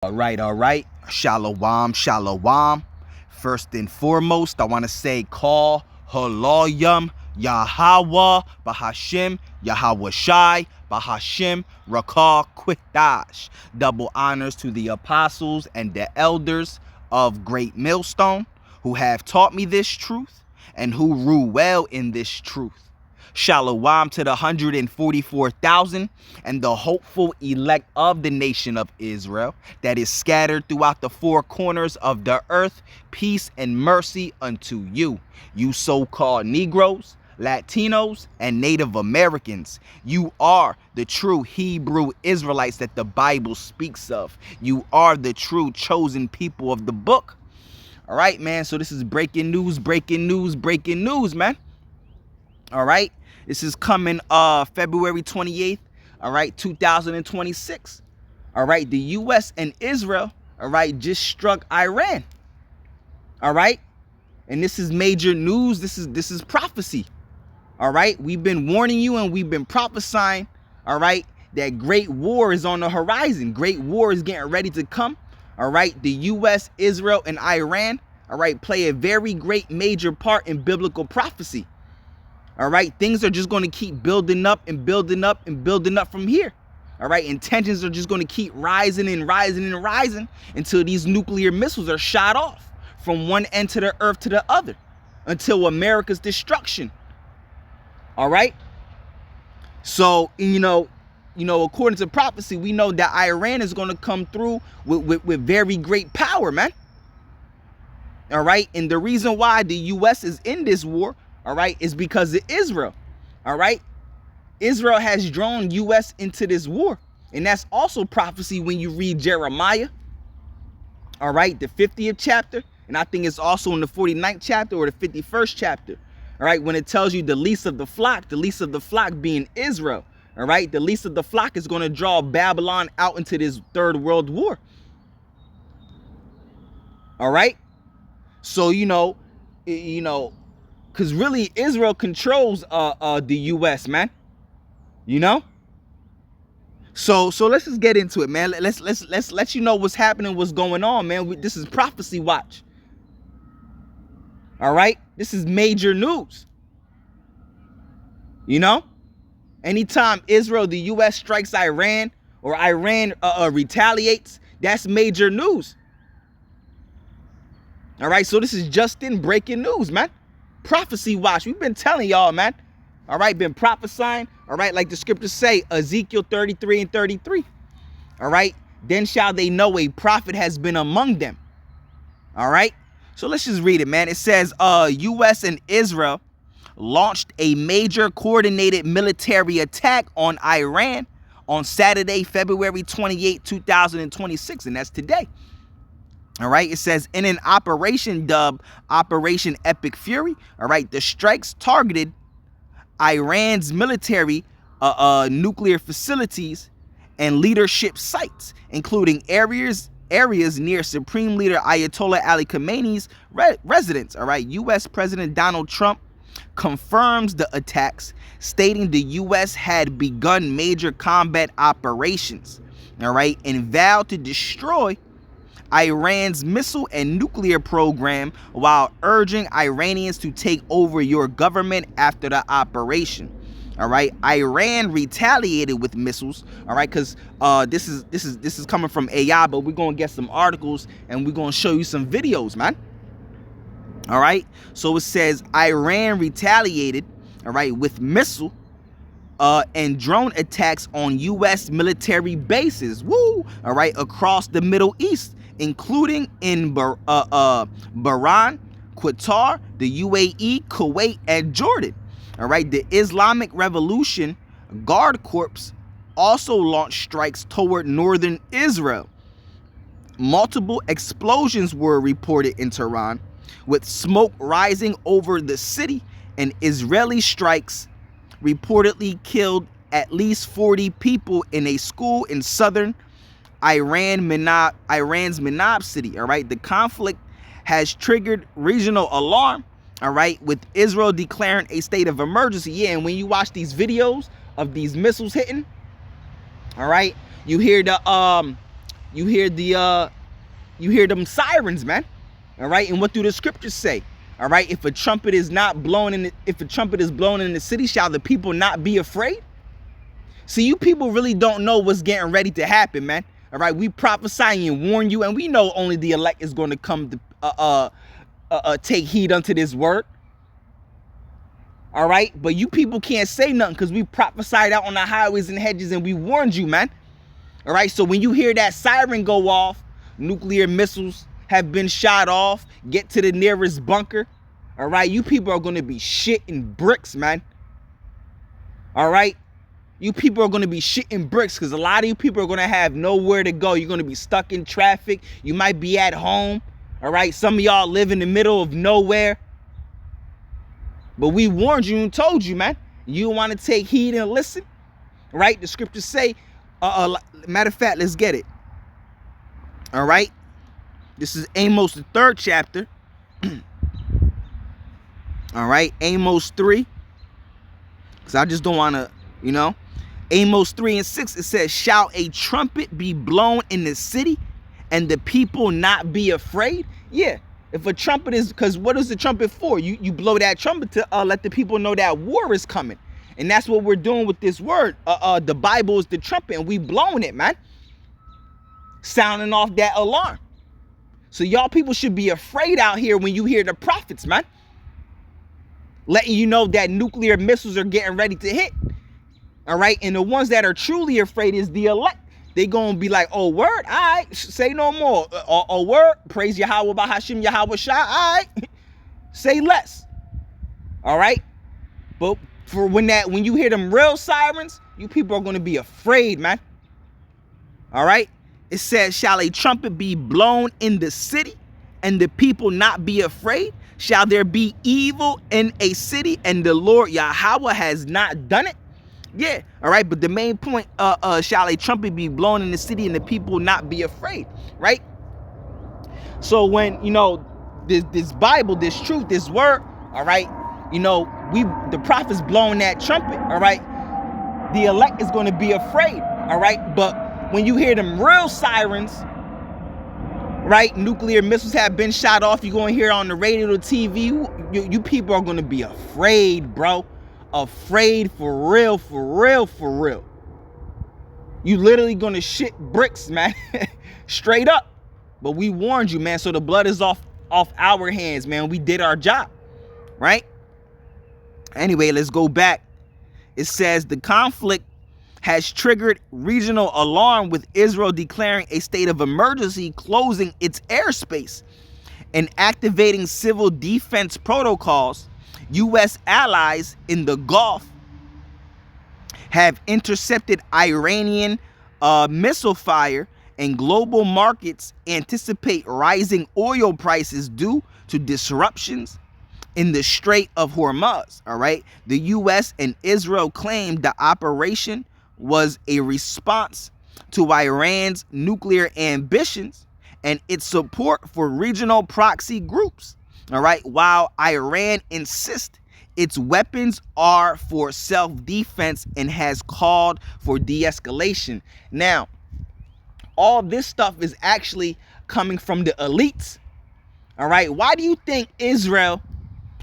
All right. Shalom, shalom. First and foremost, I want to say call Haloyam Yahweh Bahashim Yahweh Shai Bahashim Rakah Quitash. Double honors to the apostles and the elders of Great Millstone who have taught me this truth and who rule well in this truth. Shalom to the 144,000 and the hopeful elect of the nation of Israel that is scattered throughout the four corners of the earth. Peace and mercy unto you, you so-called Negroes, Latinos, and Native Americans. You are the true Hebrew Israelites that the Bible speaks of. You are the true chosen people of the book. All right, man. So this is breaking news, man. All right. This is coming February 28th, all right, 2026. All right, the U.S. and Israel, all right, just struck Iran. All right, and this is major news. This is prophecy. All right, we've been warning you and we've been prophesying, all right, that great war is on the horizon. Great war is getting ready to come. All right, the U.S., Israel, and Iran, all right, play a very great major part in biblical prophecy. All right, things are just going to keep building up and building up and building up from here. All right, and tensions are just going to keep rising and rising and rising until these nuclear missiles are shot off from one end to the earth to the other, until America's destruction. All right. So, you know, according to prophecy, we know that Iran is going to come through with very great power, man. All right. And the reason why the U.S. is in this war, all right, is because of Israel. All right. Israel has drawn U.S. into this war. And that's also prophecy when you read Jeremiah. All right. The 50th chapter. And I think it's also in the 49th chapter or the 51st chapter. All right. When it tells you the least of the flock being Israel. All right. The least of the flock is going to draw Babylon out into this third world war. All right. So, because really Israel controls the U.S., man. So let's just get into it, man. Let's let you know what's happening, what's going on, man. This is prophecy watch. All right? This is major news. Anytime Israel, the U.S. strikes Iran or Iran retaliates, that's major news. All right? So this is just in breaking news, man. Prophecy watch. We've been telling y'all, man. All right, been prophesying. All right, like the scriptures say, Ezekiel 33 and 33. All right, then shall they know a prophet has been among them. All right, so let's just read it, man. It says, U.S. and Israel launched a major coordinated military attack on Iran on Saturday, February 28, 2026, and that's today. All right, it says in an operation dubbed Operation Epic Fury, all right, the strikes targeted Iran's military nuclear facilities and leadership sites, including areas near Supreme Leader Ayatollah Ali Khamenei's residence. All right, U.S. President Donald Trump confirms the attacks, stating the U.S. had begun major combat operations, all right, and vowed to destroy Iran's missile and nuclear program while urging Iranians to take over your government after the operation. All right, Iran retaliated with missiles. All right, because this is coming from AI, but we're gonna get some articles and we're gonna show you some videos, man. All right, so it says Iran retaliated, all right, with missile and drone attacks on U.S. military bases. Woo! All right, across the Middle East, including in Bahrain, Qatar, the UAE, Kuwait, and Jordan. All right, the Islamic Revolution Guard Corps also launched strikes toward northern Israel. Multiple explosions were reported in Tehran, with smoke rising over the city, and Israeli strikes reportedly killed at least 40 people in a school in southern Iran's Manab city. All right, the conflict has triggered regional alarm. All right, with Israel declaring a state of emergency. Yeah, and when you watch these videos of these missiles hitting, all right, you hear the you hear them sirens, man. All right, and what do the scriptures say? All right, if a trumpet is blown in the city, shall the people not be afraid? See, you people really don't know what's getting ready to happen, man. All right, we prophesy and warn you, and we know only the elect is going to come to take heed unto this word. All right, but you people can't say nothing because we prophesied out on the highways and hedges and we warned you, man. All right, so when you hear that siren go off, nuclear missiles have been shot off, get to the nearest bunker. All right, you people are going to be shitting bricks, man. All right, you people are going to be shitting bricks because a lot of you people are going to have nowhere to go. You're going to be stuck in traffic. You might be at home. All right, some of y'all live in the middle of nowhere. But we warned you and told you, man. You want to take heed and listen. All right, the scriptures say, matter of fact, let's get it. All right, this is Amos, the 3rd chapter. All right, Amos 3. Because I just don't want to, Amos 3 and 6, it says, shall a trumpet be blown in the city and the people not be afraid? Yeah, if a trumpet is, because what is the trumpet for? You blow that trumpet to let the people know that war is coming. And that's what we're doing with this word. The Bible is the trumpet and we blowing it, man. Sounding off that alarm. So y'all people should be afraid out here when you hear the prophets, man. Letting you know that nuclear missiles are getting ready to hit. All right, and the ones that are truly afraid is the elect. They gonna be like, oh, word, all right, say no more. Oh, word, praise Yahweh, Bahashim, Yahweh Shai, all right. Say less. All right, but for when you hear them real sirens, you people are gonna be afraid, man. All right, it says, shall a trumpet be blown in the city and the people not be afraid? Shall there be evil in a city and the Lord Yahweh has not done it? Yeah, all right, but the main point, shall a trumpet be blown in the city and the people not be afraid, right? So when, this Bible, this truth, this word, all right, the prophets blowing that trumpet, all right, the elect is going to be afraid, all right? But when you hear them real sirens, right, nuclear missiles have been shot off, you're going to hear it on the radio, the TV, you people are going to be afraid, bro. Afraid for real, for real, for real. You literally gonna shit bricks, man. Straight up. But we warned you, man. So the blood is off our hands, man. We did our job, right? Anyway, let's go back. It says the conflict has triggered regional alarm with Israel declaring a state of emergency, closing its airspace and activating civil defense protocols. U.S. allies in the Gulf have intercepted Iranian missile fire, and global markets anticipate rising oil prices due to disruptions in the Strait of Hormuz. All right, the U.S. and Israel claimed the operation was a response to Iran's nuclear ambitions and its support for regional proxy groups. All right, while Iran insists its weapons are for self-defense and has called for de-escalation. Now, all this stuff is actually coming from the elites. All right, why do you think Israel,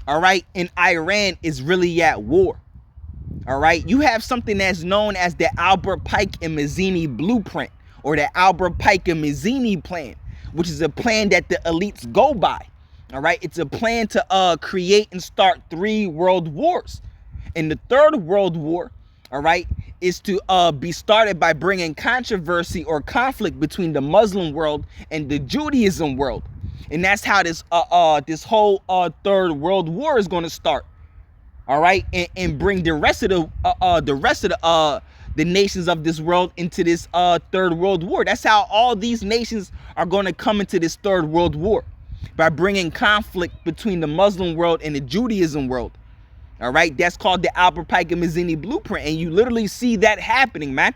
all right, and Iran is really at war? All right, you have something that's known as the Albert Pike and Mazzini blueprint, or the Albert Pike and Mazzini plan, which is a plan that the elites go by. All right, it's a plan to create and start 3 world wars. And the 3rd world war, all right, is to be started by bringing controversy or conflict between the Muslim world and the Judaism world. And that's how this whole 3rd world war is going to start. All right, and bring the rest of the nations of this world into this 3rd world war. That's how all these nations are going to come into this 3rd world war, by bringing conflict between the Muslim world and the Judaism world. All right, that's called the Albert Pike and Mazzini blueprint, and you literally see that happening, man.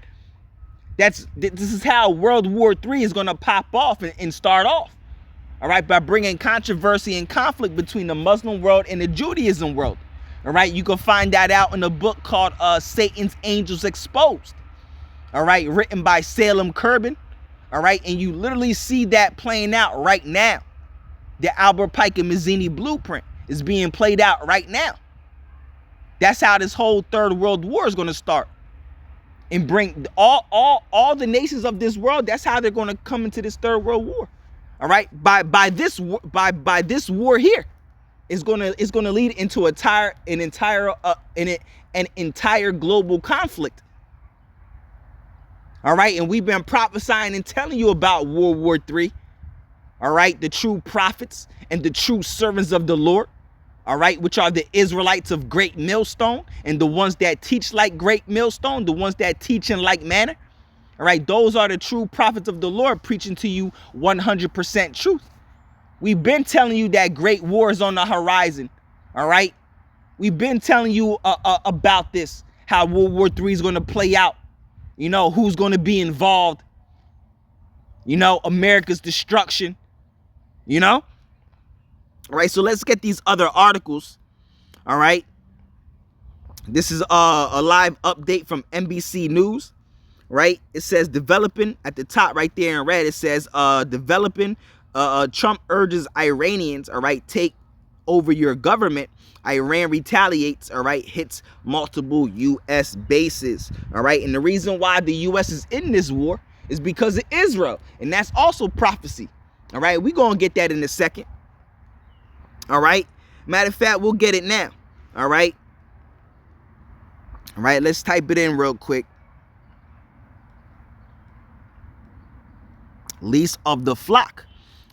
This is how World War III is going to pop off and start off. All right, by bringing controversy and conflict between the Muslim world and the Judaism world. All right, you can find that out in a book called Satan's Angels Exposed. All right, written by Salem Kerbin. All right. And you literally see that playing out right now. The Albert Pike and Mazzini blueprint is being played out right now. That's how this whole Third World War is going to start. And bring all the nations of this world. That's how they're going to come into this Third World War. All right. By this war here is going to lead into an entire global conflict. All right. And we've been prophesying and telling you about World War III. All right. The true prophets and the true servants of the Lord. All right. Which are the Israelites of Great Millstone, and the ones that teach like Great Millstone, the ones that teach in like manner. All right. Those are the true prophets of the Lord preaching to you 100% truth. We've been telling you that great war is on the horizon. All right. We've been telling you about this, how World War III is going to play out. You know, who's going to be involved. You know, America's destruction. You know. All right, so let's get these other articles. All right. This is a live update from NBC News. Right. It says developing at the top right there in red. It says developing. Trump urges Iranians. All right. Take over your government. Iran retaliates. All right. Hits multiple U.S. bases. All right. And the reason why the U.S. is in this war is because of Israel. And that's also prophecy. All right. We're going to get that in a second. All right. Matter of fact, we'll get it now. All right. All right. Let's type it in real quick. Least of the flock.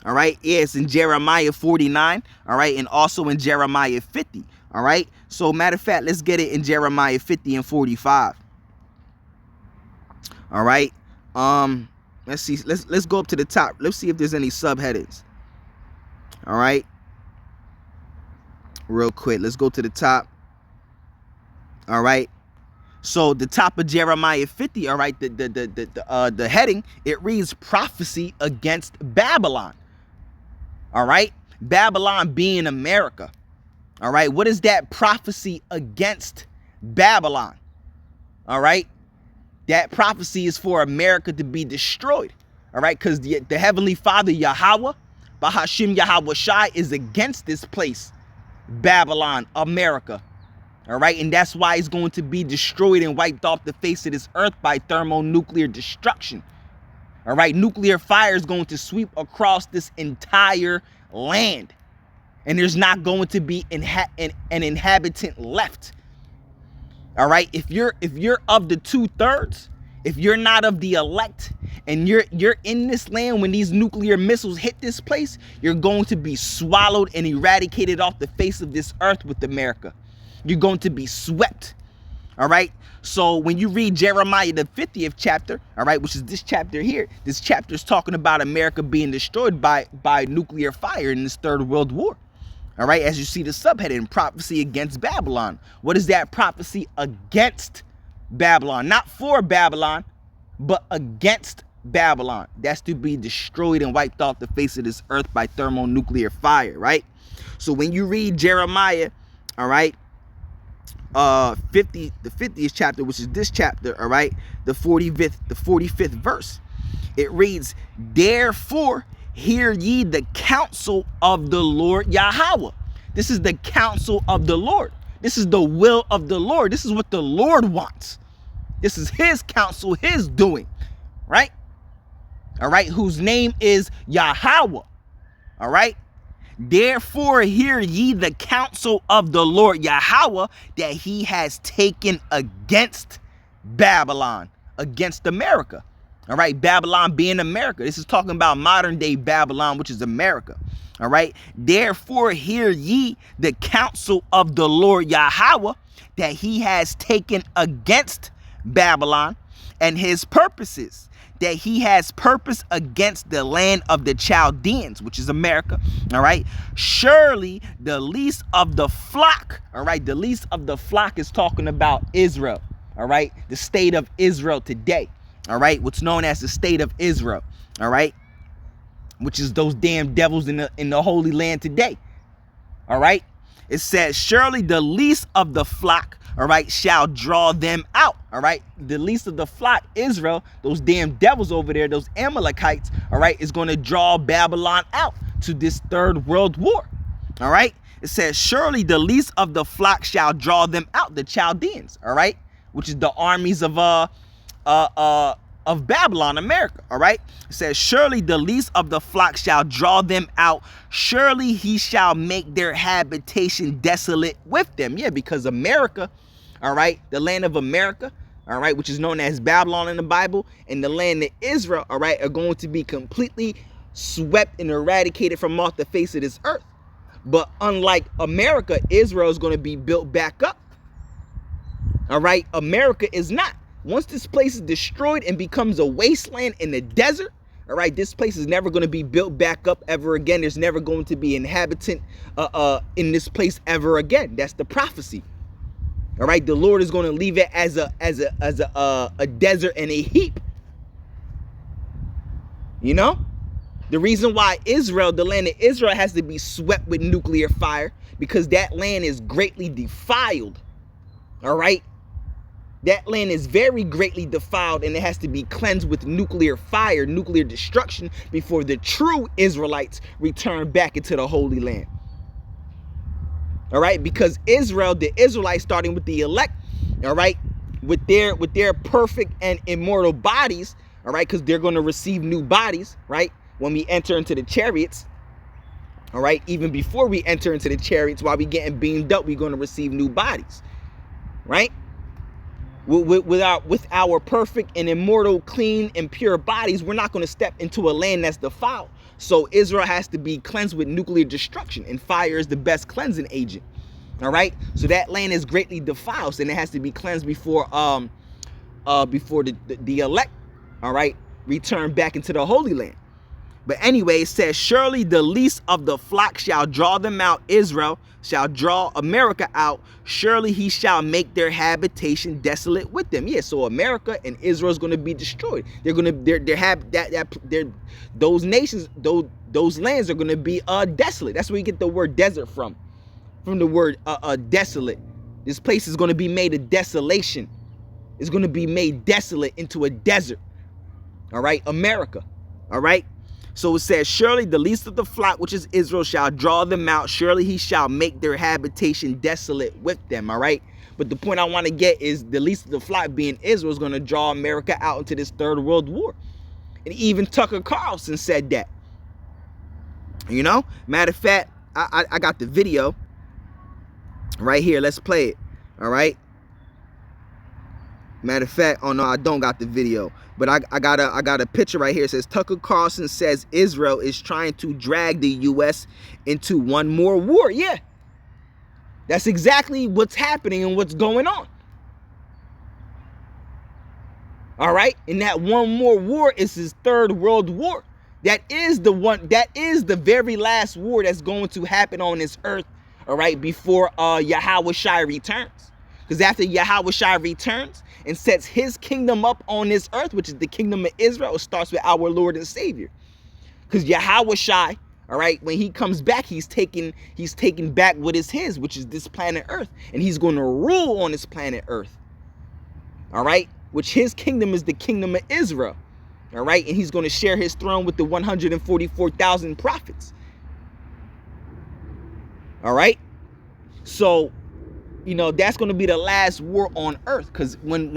All right. Yeah, it's in Jeremiah 49. All right. And also in Jeremiah 50. All right. So matter of fact, let's get it in Jeremiah 50 and 45. All right. Let's see. Let's go up to the top. Let's see if there's any subheadings. All right. Real quick, let's go to the top. All right. So the top of Jeremiah 50, all right, the heading, it reads prophecy against Babylon. All right. Babylon being America. All right. What is that prophecy against Babylon? All right. That prophecy is for America to be destroyed. All right. Because the Heavenly Father, Yahweh, Bahashim Yahweh Shai, is against this place. Babylon, America. All right. And that's why it's going to be destroyed and wiped off the face of this earth by thermonuclear destruction. All right. Nuclear fire is going to sweep across this entire land. And there's not going to be an inhabitant left. All right. If you're of the 2/3, if you're not of the elect, and you're in this land when these nuclear missiles hit this place, you're going to be swallowed and eradicated off the face of this earth with America. You're going to be swept. All right. So when you read Jeremiah, the 50th chapter, all right, which is this chapter here, this chapter is talking about America being destroyed by nuclear fire in this Third World War. All right. As you see the subheading, prophecy against Babylon. What is that prophecy against Babylon? Not for Babylon, but against Babylon. That's to be destroyed and wiped off the face of this earth by thermonuclear fire, right? So when you read Jeremiah, all right, the 50th chapter, which is this chapter, all right, the 45th verse, it reads, therefore hear ye the counsel of the Lord Yahweh. This is the counsel of the Lord. This is the will of the Lord. This is what the Lord wants. This is his counsel, his doing, right? All right, whose name is Yahweh. All right. Therefore hear ye the counsel of the Lord Yahweh, that he has taken against Babylon, against America. All right. Babylon being America. This is talking about modern day Babylon, which is America. All right. Therefore hear ye the counsel of the Lord Yahweh, that he has taken against Babylon, and his purposes, that he has purpose against the land of the Chaldeans, which is America. All right. Surely the least of the flock. All right. The least of the flock is talking about Israel. All right. The state of Israel today. All right. What's known as the state of Israel. All right. Which is those damn devils in the Holy Land today. All right. It says, surely the least of the flock all right, shall draw them out, all right? The least of the flock, Israel, those damn devils over there, those Amalekites, all right, is going to draw Babylon out to this third world war, all right? It says, surely the least of the flock shall draw them out, the Chaldeans, all right, which is the armies of Babylon, America, all right? It says, surely the least of the flock shall draw them out. Surely he shall make their habitation desolate with them. Yeah, because America, all right, the land of America, all right, which is known as Babylon in the Bible, and the land of Israel, all right, are going to be completely swept and eradicated from off the face of this earth. But unlike America, Israel is going to be built back up. All right, America is not. Once this place is destroyed and becomes a wasteland in the desert, all right, this place is never going to be built back up ever again. There's never going to be an inhabitant in this place ever again. That's the prophecy. All right, the Lord is going to leave it as a desert and a heap. You know, the reason why Israel, the land of Israel, has to be swept with nuclear fire, because that land is greatly defiled. All right. That land is very greatly defiled, and it has to be cleansed with nuclear fire, nuclear destruction, before the true Israelites return back into the Holy Land. All right, because Israel, the Israelites, starting with the elect, all right, with their perfect and immortal bodies, all right, because they're going to receive new bodies, right, when we enter into the chariots. All right, even before we enter into the chariots, while we getting beamed up, we're going to receive new bodies, right? With our perfect and immortal, clean and pure bodies, we're not going to step into a land that's defiled. So Israel has to be cleansed with nuclear destruction, and fire is the best cleansing agent. All right, so that land is greatly defiled, and it has to be cleansed before the elect, all right, return back into the Holy Land. But anyway, it says, surely the least of the flock shall draw them out. Israel shall draw America out. Surely he shall make their habitation desolate with them. Yeah, so America and Israel is going to be destroyed. They're going to, those nations, those lands are going to be desolate. That's where you get the word desert from the word desolate. This place is going to be made a desolation. It's going to be made desolate into a desert. All right, America. All right. So it says, surely the least of the flock, which is Israel, shall draw them out. Surely he shall make their habitation desolate with them. All right. But the point I want to get is the least of the flock, being Israel, is going to draw America out into this third world war. And even Tucker Carlson said that. You know, matter of fact, I got the video right here. Let's play it. All right. Matter of fact, oh no, I don't got the video, but I got a picture right here. It says, Tucker Carlson says Israel is trying to drag the U.S. into one more war. Yeah, that's exactly what's happening and what's going on. All right, and that one more war is his third world war. That is the one. That is the very last war that's going to happen on this earth. All right, before Yahweh Shai returns. Because after Yahweh Shai returns and sets his kingdom up on this earth, which is the kingdom of Israel, it starts with our Lord and Savior. Because Yahweh Shai, all right, when he comes back, he's taking back what is his, which is this planet Earth. And he's going to rule on this planet Earth. All right, which his kingdom is the kingdom of Israel. All right, and he's going to share his throne with the 144,000 prophets. All right, so, you know, that's going to be the last war on earth, because when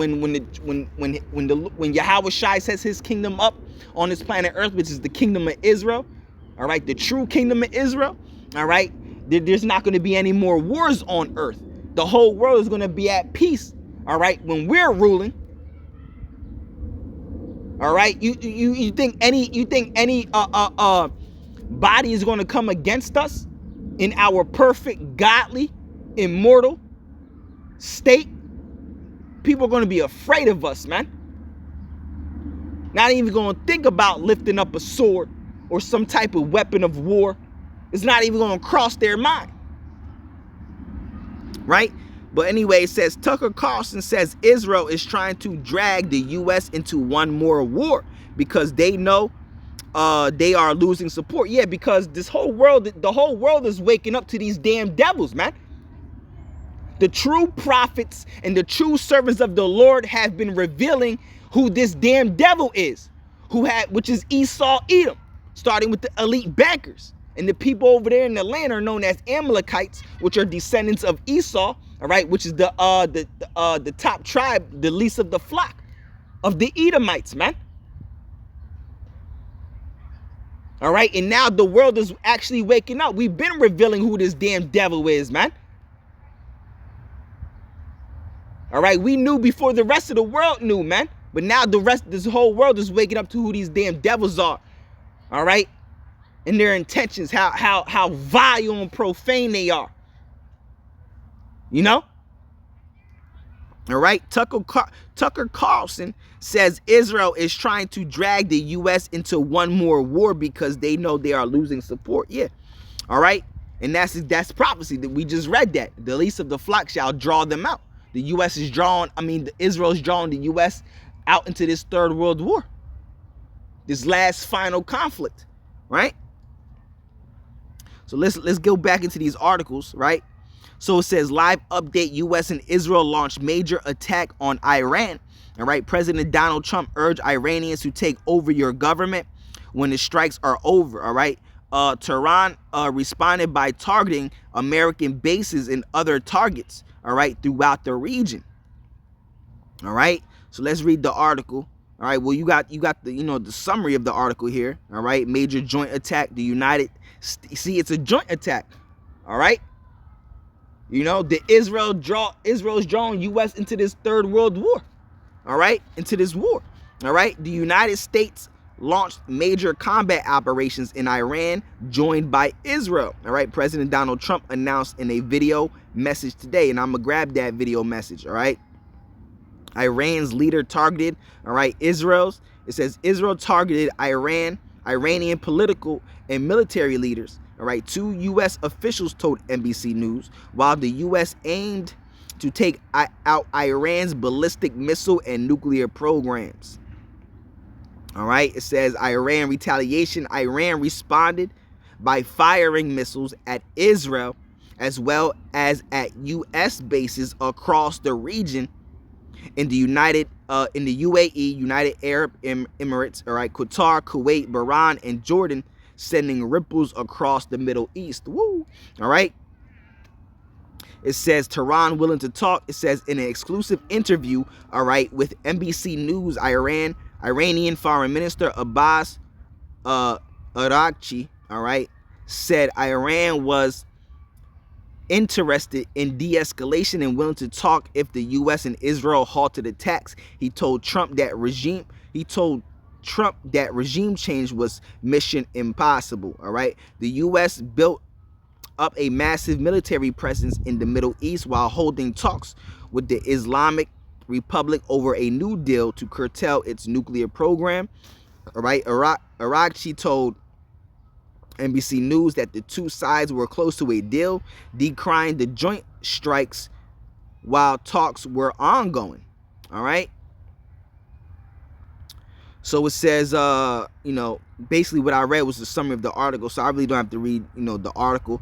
Yahweh Shai sets his kingdom up on this planet Earth, which is the kingdom of Israel, all right, the true kingdom of Israel, all right, there's not going to be any more wars on earth. The whole world is going to be at peace, all right, when we're ruling. All right, you think any body is going to come against us in our perfect, godly, immortal state? People are going to be afraid of us, man. Not even going to think about lifting up a sword or some type of weapon of war. It's not even going to cross their mind. Right? But anyway, it says, Tucker Carlson says Israel is trying to drag the U.S. into one more war because they know they are losing support. Yeah, because the whole world is waking up to these damn devils, man. The true prophets and the true servants of the Lord have been revealing who this damn devil is, which is Esau, Edom, starting with the elite bankers. And the people over there in the land are known as Amalekites, which are descendants of Esau, all right, which is the top tribe, the least of the flock of the Edomites, man. All right, and now the world is actually waking up. We've been revealing who this damn devil is, man. All right, we knew before the rest of the world knew, man. But now this whole world is waking up to who these damn devils are. All right, and their intentions, how vile and profane they are. You know? All right, Tucker Carlson says Israel is trying to drag the U.S. into one more war because they know they are losing support. Yeah, all right, and that's prophecy that we just read. That the least of the flock shall draw them out. The U.S. is drawing. Israel is drawing the U.S. out into this third world war, this last final conflict, right? So let's go back into these articles, right? So it says, live update, U.S. and Israel launched major attack on Iran. All right, President Donald Trump urged Iranians to take over your government when the strikes are over. All right, Tehran responded by targeting American bases and other targets, all right, throughout the region. All right, so let's read the article. All right, well, you got the the summary of the article here. All right, major joint attack. See, it's a joint attack. All right. Israel's drawing U.S. into this third world war. All right, into this war. All right, the United States launched major combat operations in Iran, joined by Israel. All right, President Donald Trump announced in a video message today, and I'm gonna grab that video message. All right, Iran's leader targeted. All right, It says Israel targeted Iranian political and military leaders. All right, 2 U.S. officials told NBC News, while the U.S. aimed to take out Iran's ballistic missile and nuclear programs. All right, it says Iran retaliation. Iran responded by firing missiles at Israel as well as at U.S. bases across the region in the UAE, United Arab Emirates, all right, Qatar, Kuwait, Bahrain, and Jordan, sending ripples across the Middle East. Woo! All right. It says Tehran willing to talk. It says in an exclusive interview, all right, with NBC News, Iranian Foreign Minister Abbas Araghchi, all right, said Iran was interested in de-escalation and willing to talk if the U.S. and Israel halted attacks. He told Trump that regime change was mission impossible. All right, the U.S. built up a massive military presence in the Middle East while holding talks with the Islamic Republic over a new deal to curtail its nuclear program. All right, Araghchi told NBC News that the two sides were close to a deal, decrying the joint strikes while talks were ongoing. All right. So it says, basically what I read was the summary of the article. So I really don't have to read, the article,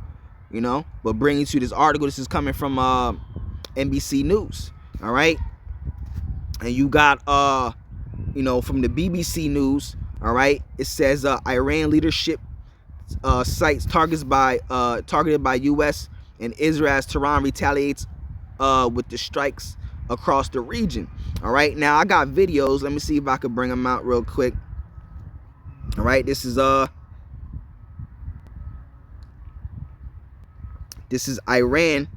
but bringing you to this article, this is coming from NBC News. All right. And you got, from the BBC News. All right. It says Iran leadership sites targeted by U.S. and Israel as Tehran retaliates with the strikes across the region. All right, now I got videos. Let me see if I could bring them out real quick. All right, this is Iran.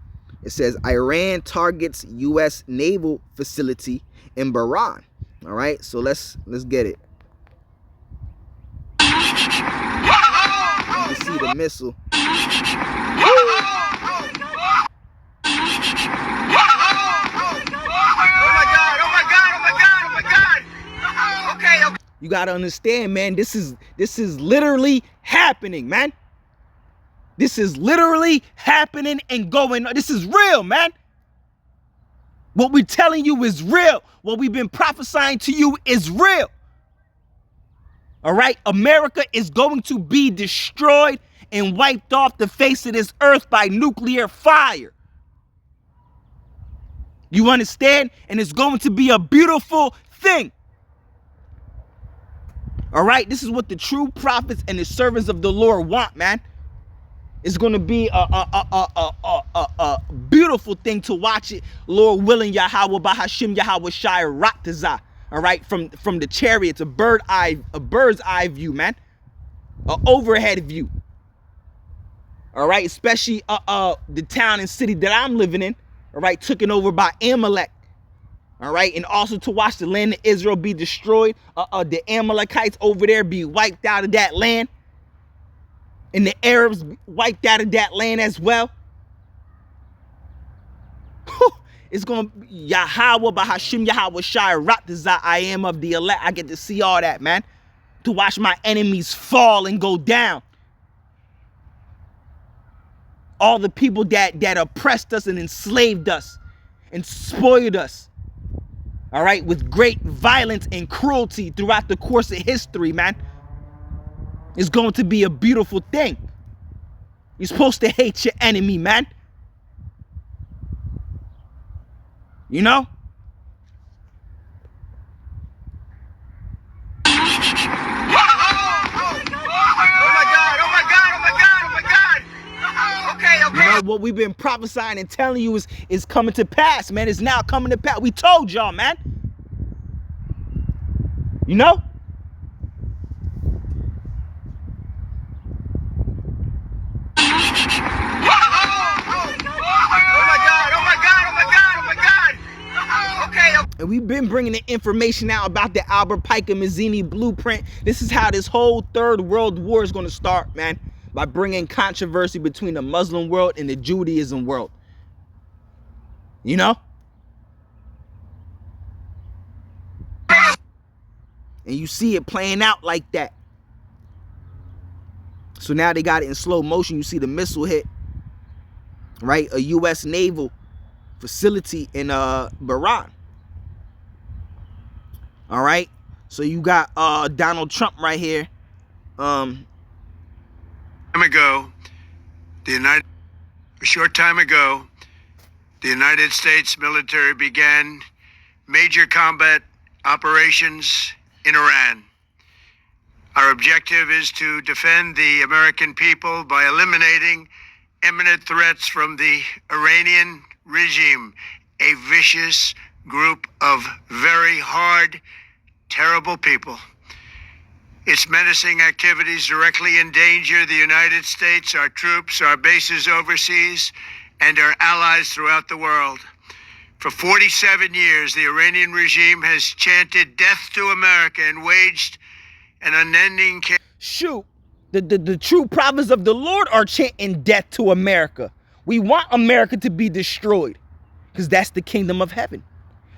It says Iran targets U.S. naval facility in Bahrain. All right, so let's get it. You can see the missile. You gotta understand, man, this is literally happening, man. This is literally happening and going on. This is real, man. What we're telling you is real. What we've been prophesying to you is real. All right? America is going to be destroyed and wiped off the face of this earth by nuclear fire. You understand? And it's going to be a beautiful thing. All right? This is what the true prophets and the servants of the Lord want, man. It's going to be a beautiful thing to watch it. Lord willing, Yahweh Bahashim Yahweh Shai Ratazah. All right? From the chariots, a bird's eye view, man. An overhead view. All right? Especially the town and city that I'm living in. All right? Taken over by Amalek. All right, and also to watch the land of Israel be destroyed, the Amalekites over there be wiped out of that land, and the Arabs wiped out of that land as well. It's going to be Yahweh Bahashim Yahweh Shai Ratazah, I am of the elect. I get to see all that, man. To watch my enemies fall and go down. All the people that oppressed us and enslaved us and spoiled us. All right, with great violence and cruelty throughout the course of history, man. It's going to be a beautiful thing. You're supposed to hate your enemy, man. You know? You know, what we've been prophesying and telling you is coming to pass, man. It's now coming to pass. We told y'all, man. You know? And we've been bringing the information out about the Albert Pike and Mazzini blueprint. This is how this whole third world war is going to start, man. By bringing controversy between the Muslim world and the Judaism world. You know? And you see it playing out like that. So now they got it in slow motion. You see the missile hit. Right? A U.S. naval facility in Bahrain. All right? So you got Donald Trump right here. A short time ago, the United States military began major combat operations in Iran. Our objective is to defend the American people by eliminating imminent threats from the Iranian regime, a vicious group of very hard, terrible people. Its menacing activities directly endanger the United States, our troops, our bases overseas, and our allies throughout the world. For 47 years, the Iranian regime has chanted death to America and waged an unending campaign. Shoot, the true prophets of the Lord are chanting death to America. We want America to be destroyed because that's the kingdom of heaven.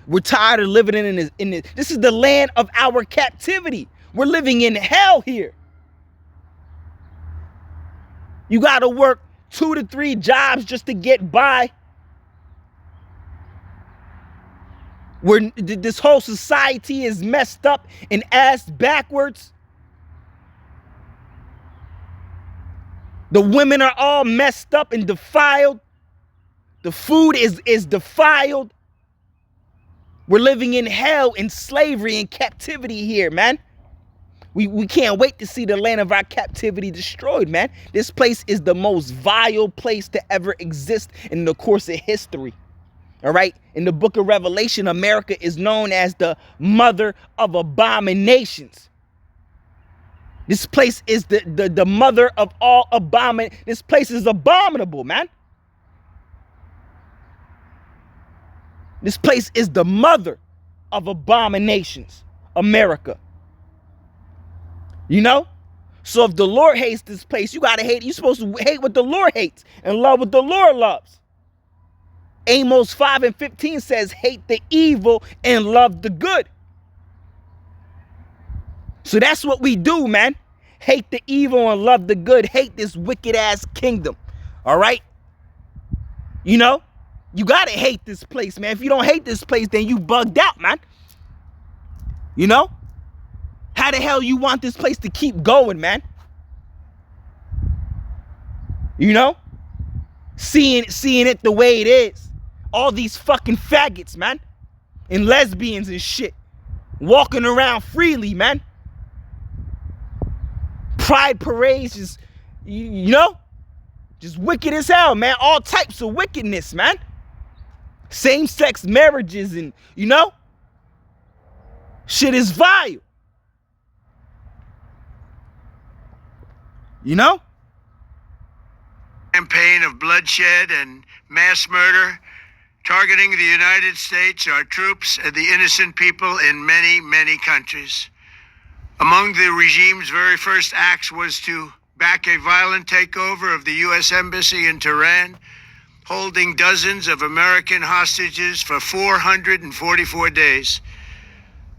We're tired of living in this. This is the land of our captivity. We're living in hell here. You got to work 2 to 3 jobs just to get by. This whole society is messed up and ass backwards. The women are all messed up and defiled. The food is defiled. We're living in hell, in slavery, in captivity here, man. We can't wait to see the land of our captivity destroyed, man. This place is the most vile place to ever exist in the course of history. All right? In the book of Revelation, America is known as the mother of abominations. This place is the mother of all abominations. This place is abominable, man. This place is the mother of abominations, America. You know? So if the Lord hates this place, you gotta hate it. You're supposed to hate what the Lord hates and love what the Lord loves. Amos 5:15 says, hate the evil and love the good. So that's what we do, man. Hate the evil and love the good. Hate this wicked ass kingdom. All right? You know? You gotta hate this place, man. If you don't hate this place, then you bugged out, man. You know? How the hell you want this place to keep going, man? You know? Seeing it the way it is. All these fucking faggots, man. And lesbians and shit. Walking around freely, man. Pride parades just, you know? Just wicked as hell, man. All types of wickedness, man. Same-sex marriages and, you know? Shit is vile. You know? Campaign of bloodshed and mass murder targeting the United States, our troops, and the innocent people in many, many countries. Among the regime's very first acts was to back a violent takeover of the U.S. Embassy in Tehran, holding dozens of American hostages for 444 days.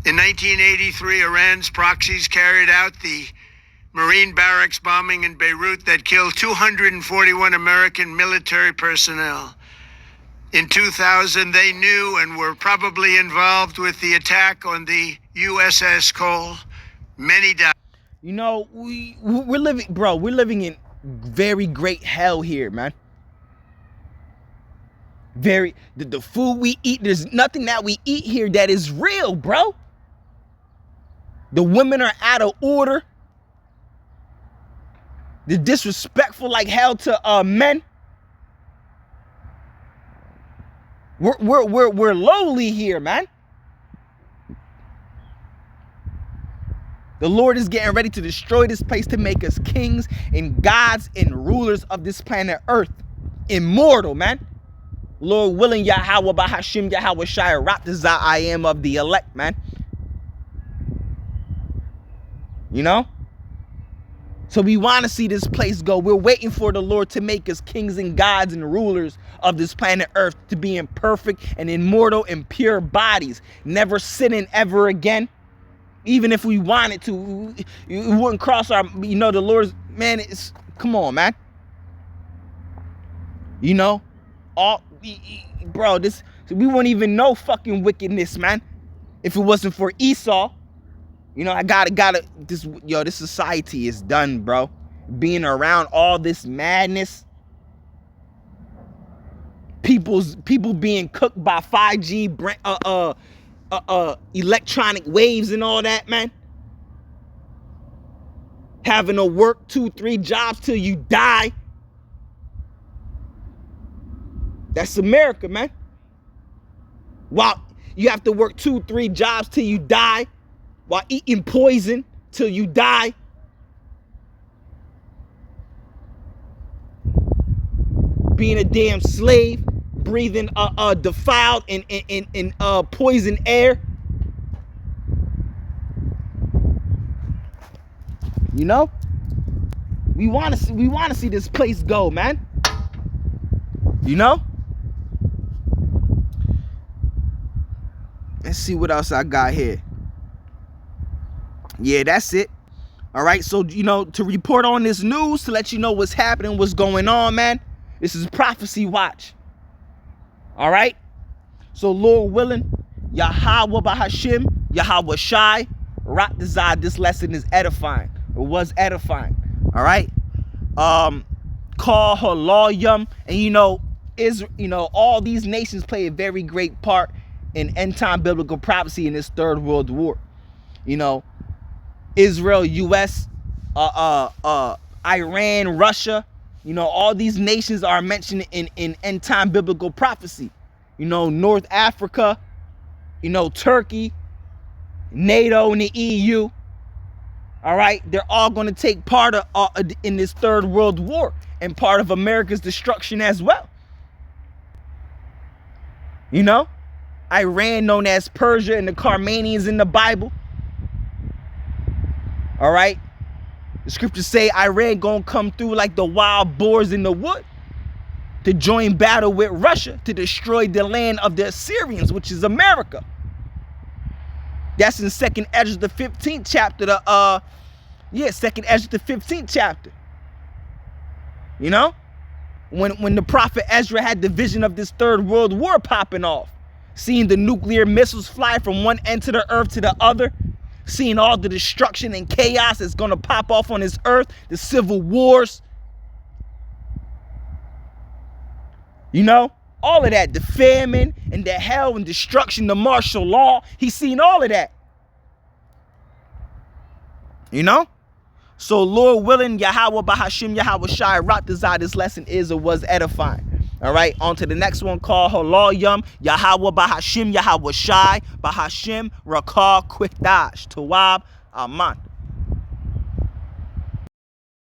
In 1983, Iran's proxies carried out the Marine barracks bombing in Beirut that killed 241 American military personnel. In 2000, they knew and were probably involved with the attack on the USS Cole. Many died. You know, we're living in very great hell here, man. The food we eat, there's nothing that we eat here that is real, bro. The women are out of order. They're disrespectful like hell to men. We're lowly here, man. The Lord is getting ready to destroy this place to make us kings and gods and rulers of this planet Earth. Immortal, man. Lord willing, Yahweh, Bahashim, Yahweh, Shai, Raptazah, I am of the elect, man. You know? So we want to see this place go. We're waiting for the Lord to make us kings and gods and rulers of this planet Earth, to be in perfect and immortal and pure bodies, never sinning ever again. Even if we wanted to, it wouldn't cross our, you know, the Lord's, man, it's, come on, man. You know, bro, this, we wouldn't even know fucking wickedness, man, if it wasn't for Esau. You know, I gotta, this society is done, bro. Being around all this madness. People being cooked by 5G, electronic waves and all that, man. Having to work 2-3 jobs till you die. That's America, man. While you have to work 2-3 jobs till you die, while eating poison till you die. Being a damn slave, breathing defiled and poison air. You know? We want to see this place go, man. You know? Let's see what else I got here. Yeah, that's it. All right, so, you know, to report on this news, to let you know what's happening, what's going on, man, this is Prophecy Watch. All right? So, Lord willing, Yahweh Bahashim, Yahweh Shai, Raptazah, this lesson is edifying. It was edifying. All right? Call Haloyam, and, you know, all these nations play a very great part in end-time biblical prophecy in this third world war. You know, Israel, U.S., Iran, Russia, you know, all these nations are mentioned in end-time biblical prophecy. You know, North Africa, you know, Turkey, NATO, and the EU. All right, they're all going to take part in this third world war and part of America's destruction as well. You know, Iran, known as Persia, and the Carmanians in the Bible. All right. The scriptures say Iran gonna come through like the wild boars in the wood to join battle with Russia to destroy the land of the Assyrians, which is America. That's in 2nd Ezra, the 15th chapter. 2nd Ezra, the 15th chapter. You know, when the prophet Ezra had the vision of this third world war popping off, seeing the nuclear missiles fly from one end to the earth to the other, seeing all the destruction and chaos that's going to pop off on this earth, the civil wars. You know, All of that, the famine and the hell and destruction, the martial law. He's seen all of that. You know? So Lord willing, Yahweh Bahashim Yahweh Shai Ratazah, this lesson is or was edifying. All right, on to the next one called Halal Yum, Yahweh Bahashim Yahweh Shai Bahashim Rakah Quick Dash Tawab Aman.